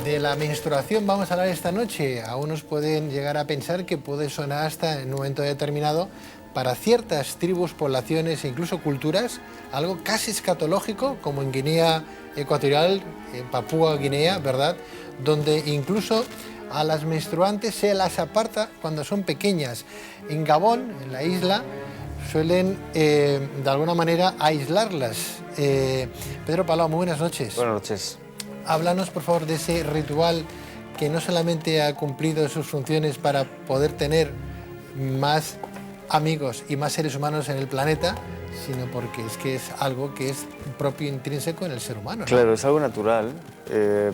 De la menstruación vamos a hablar esta noche. Algunos pueden llegar a pensar que puede sonar hasta en un momento determinado para ciertas tribus, poblaciones e incluso culturas algo casi escatológico, como en Guinea Ecuatorial, en Papúa Guinea, ¿verdad? Donde incluso a las menstruantes se las aparta cuando son pequeñas. En Gabón, en la isla, suelen de alguna manera aislarlas. Pedro Palau, muy buenas noches. Buenas noches. Háblanos, por favor, de ese ritual que no solamente ha cumplido sus funciones para poder tener más amigos y más seres humanos en el planeta, sino porque es que es algo que es propio intrínseco en el ser humano, ¿no? Claro, es algo natural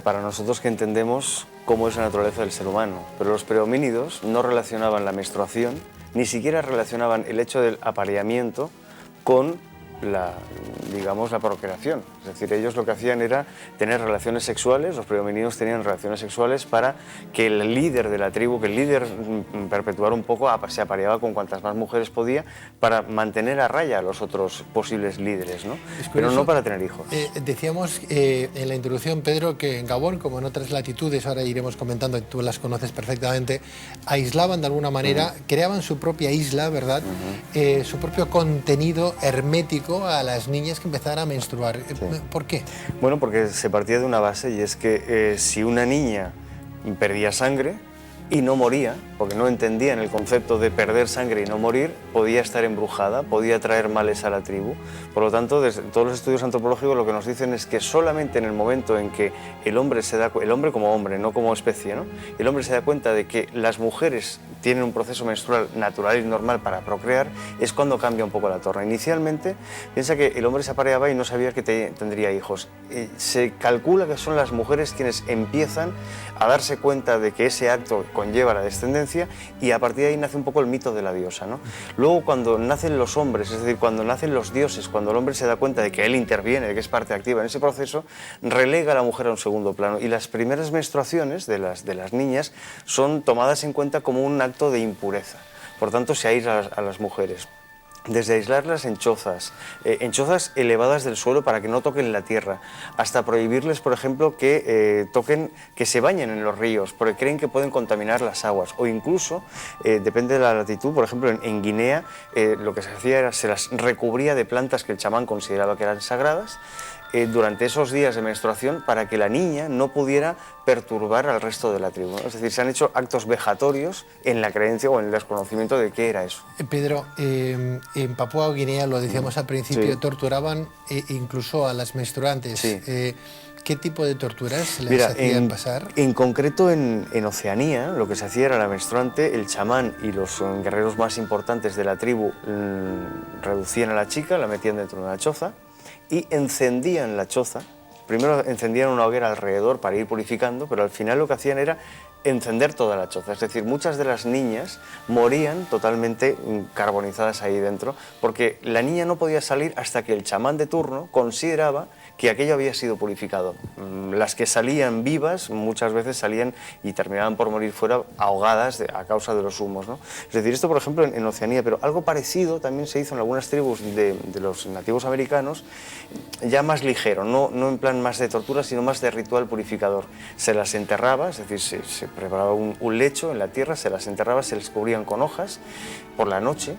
para nosotros que entendemos cómo es la naturaleza del ser humano, pero los prehomínidos no relacionaban la menstruación, ni siquiera relacionaban el hecho del apareamiento con la procreación. Es decir, ellos lo que hacían era tener relaciones sexuales, los prehomínidos tenían relaciones sexuales para que el líder de la tribu, que el líder perpetuara un poco, se apareaba con cuantas más mujeres podía para mantener a raya a los otros posibles líderes, ¿no? Pero no para tener hijos. Decíamos en la introducción, Pedro, que en Gabón, como en otras latitudes, ahora iremos comentando, tú las conoces perfectamente, aislaban de alguna manera, creaban su propia isla, ¿verdad? Su propio contenido hermético a las niñas que empezaran a menstruar. Sí. ¿Por qué? Bueno, porque se partía de una base, y es que si una niña perdía sangre y no moría, porque no entendían el concepto de perder sangre y no morir, podía estar embrujada, podía traer males a la tribu. Por lo tanto, desde todos los estudios antropológicos lo que nos dicen es que solamente en el momento en que el hombre como hombre, no como especie, ¿no? El hombre se da cuenta de que las mujeres tienen un proceso menstrual natural y normal para procrear, es cuando cambia un poco la torna. Inicialmente, piensa que el hombre se apareaba y no sabía que tendría hijos. Se calcula que son las mujeres quienes empiezan a darse cuenta de que ese acto conlleva la descendencia, y a partir de ahí nace un poco el mito de la diosa, ¿no? Luego, cuando nacen los hombres, es decir, cuando nacen los dioses, cuando el hombre se da cuenta de que él interviene, de que es parte activa en ese proceso, relega a la mujer a un segundo plano, y las primeras menstruaciones de las niñas son tomadas en cuenta como un acto de impureza. Por tanto, se aísla a las mujeres. Desde aislarlas en chozas elevadas del suelo para que no toquen la tierra, hasta prohibirles, por ejemplo, que se bañen en los ríos, porque creen que pueden contaminar las aguas, o incluso, depende de la latitud, por ejemplo, en Guinea lo que se hacía era se las recubría de plantas que el chamán consideraba que eran sagradas, durante esos días de menstruación, para que la niña no pudiera perturbar al resto de la tribu, ¿no? Es decir, se han hecho actos vejatorios en la creencia o en el desconocimiento de qué era eso. Pedro, en Papúa Guinea, lo decíamos al principio, sí, torturaban incluso a las menstruantes. Sí. ¿Qué tipo de torturas les hacían pasar? En concreto, en Oceanía, lo que se hacía era la menstruante, el chamán y los guerreros más importantes de la tribu reducían a la chica, la metían dentro de una choza y encendían la choza. Primero encendían una hoguera alrededor para ir purificando, pero al final lo que hacían era encender toda la choza. Es decir, muchas de las niñas morían totalmente carbonizadas ahí dentro, porque la niña no podía salir hasta que el chamán de turno consideraba que aquello había sido purificado. Las que salían vivas muchas veces salían y terminaban por morir fuera ahogadas a causa de los humos, ¿no? Es decir, esto por ejemplo en Oceanía, pero algo parecido también se hizo en algunas tribus de los nativos americanos, ya más ligero, no en plan más de tortura, sino más de ritual purificador. Se las enterraba, es decir, se preparaba un lecho en la tierra, se las enterraba, se les cubrían con hojas por la noche,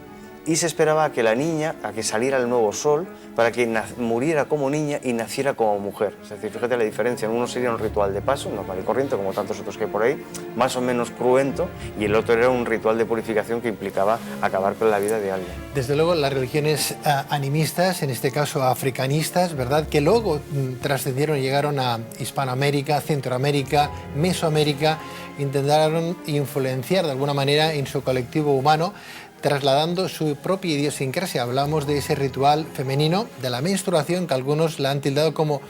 y se esperaba a que la niña, a que saliera el nuevo sol, para que muriera como niña y naciera como mujer. Es decir, fíjate la diferencia, uno sería un ritual de paso, normal y corriente, como tantos otros que hay por ahí, más o menos cruento, y el otro era un ritual de purificación que implicaba acabar con la vida de alguien. Desde luego, las religiones animistas, en este caso africanistas, ¿verdad?, que luego trascendieron y llegaron a Hispanoamérica, Centroamérica, Mesoamérica, intentaron influenciar de alguna manera en su colectivo humano, trasladando su propia idiosincrasia. Hablamos de ese ritual femenino, de la menstruación, que algunos la han tildado como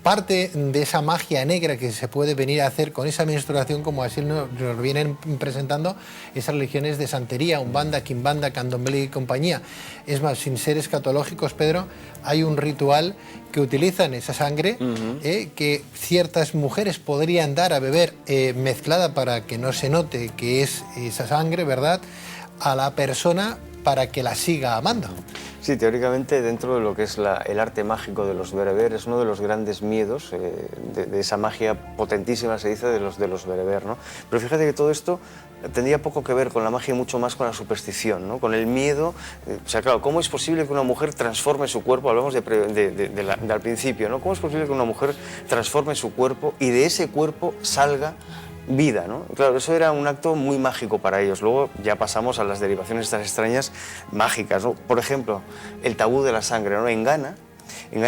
parte de esa magia negra que se puede venir a hacer con esa menstruación, como así nos vienen presentando esas religiones de santería, Umbanda, Quimbanda, Candomblé y compañía. Es más, sin ser escatológicos, Pedro, hay un ritual que utilizan esa sangre que ciertas mujeres podrían dar a beber mezclada para que no se note que es esa sangre, ¿verdad?, a la persona para que la siga amando. Sí, teóricamente dentro de lo que es el arte mágico de los bereber es uno de los grandes miedos de esa magia potentísima, se dice, de los bereber, ¿no? Pero fíjate que todo esto tendría poco que ver con la magia y mucho más con la superstición, ¿no? Con el miedo. O sea, claro, ¿cómo es posible que una mujer transforme su cuerpo? Hablamos al principio, ¿no? ¿Cómo es posible que una mujer transforme su cuerpo y de ese cuerpo salga vida, ¿no? Claro, eso era un acto muy mágico para ellos. Luego ya pasamos a las derivaciones estas extrañas mágicas, ¿no? Por ejemplo, el tabú de la sangre, ¿no? En Ghana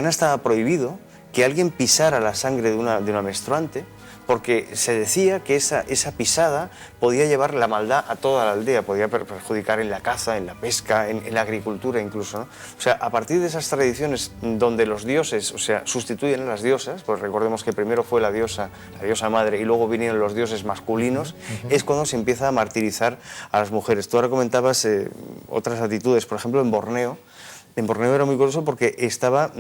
estaba prohibido que alguien pisara la sangre de una menstruante, porque se decía que esa pisada podía llevar la maldad a toda la aldea, podía perjudicar en la caza, en la pesca, en la agricultura incluso, ¿no? O sea, a partir de esas tradiciones donde los dioses, o sea, sustituyen a las diosas, pues recordemos que primero fue la diosa madre y luego vinieron los dioses masculinos, es cuando se empieza a martirizar a las mujeres. Tú ahora comentabas otras actitudes, por ejemplo en Borneo. En Borneo era muy curioso porque estaba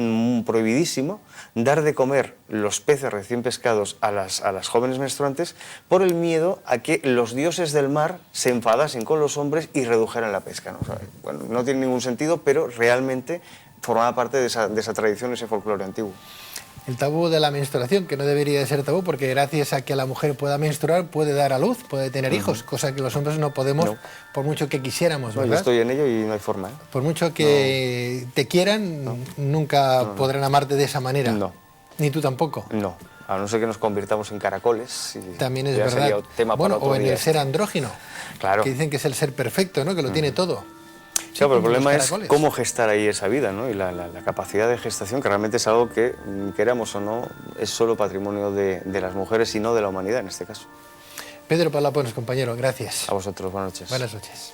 prohibidísimo dar de comer los peces recién pescados a las jóvenes menstruantes por el miedo a que los dioses del mar se enfadasen con los hombres y redujeran la pesca, ¿no? O sea, bueno, no tiene ningún sentido, pero realmente formaba parte de esa tradición, ese folclore antiguo. El tabú de la menstruación, que no debería de ser tabú, porque gracias a que la mujer pueda menstruar, puede dar a luz, puede tener hijos, cosa que los hombres no podemos, por mucho que quisiéramos, ¿verdad? Yo estoy en ello y no hay forma, ¿eh? Por mucho que te quieran, nunca podrán amarte de esa manera. No. Ni tú tampoco. No, a no ser que nos convirtamos en caracoles. También es ya verdad. Sería tema bueno, para otro o en día. el ser andrógino, Claro. que dicen que es el ser perfecto, ¿no? Que lo tiene todo. Sí, pero el como problema los es caracoles. cómo gestar ahí esa vida, ¿no? Y la capacidad de gestación, que realmente es algo que, queramos o no, es solo patrimonio de las mujeres y no de la humanidad en este caso. Pedro Palapones, compañero, gracias. A vosotros, buenas noches. Buenas noches.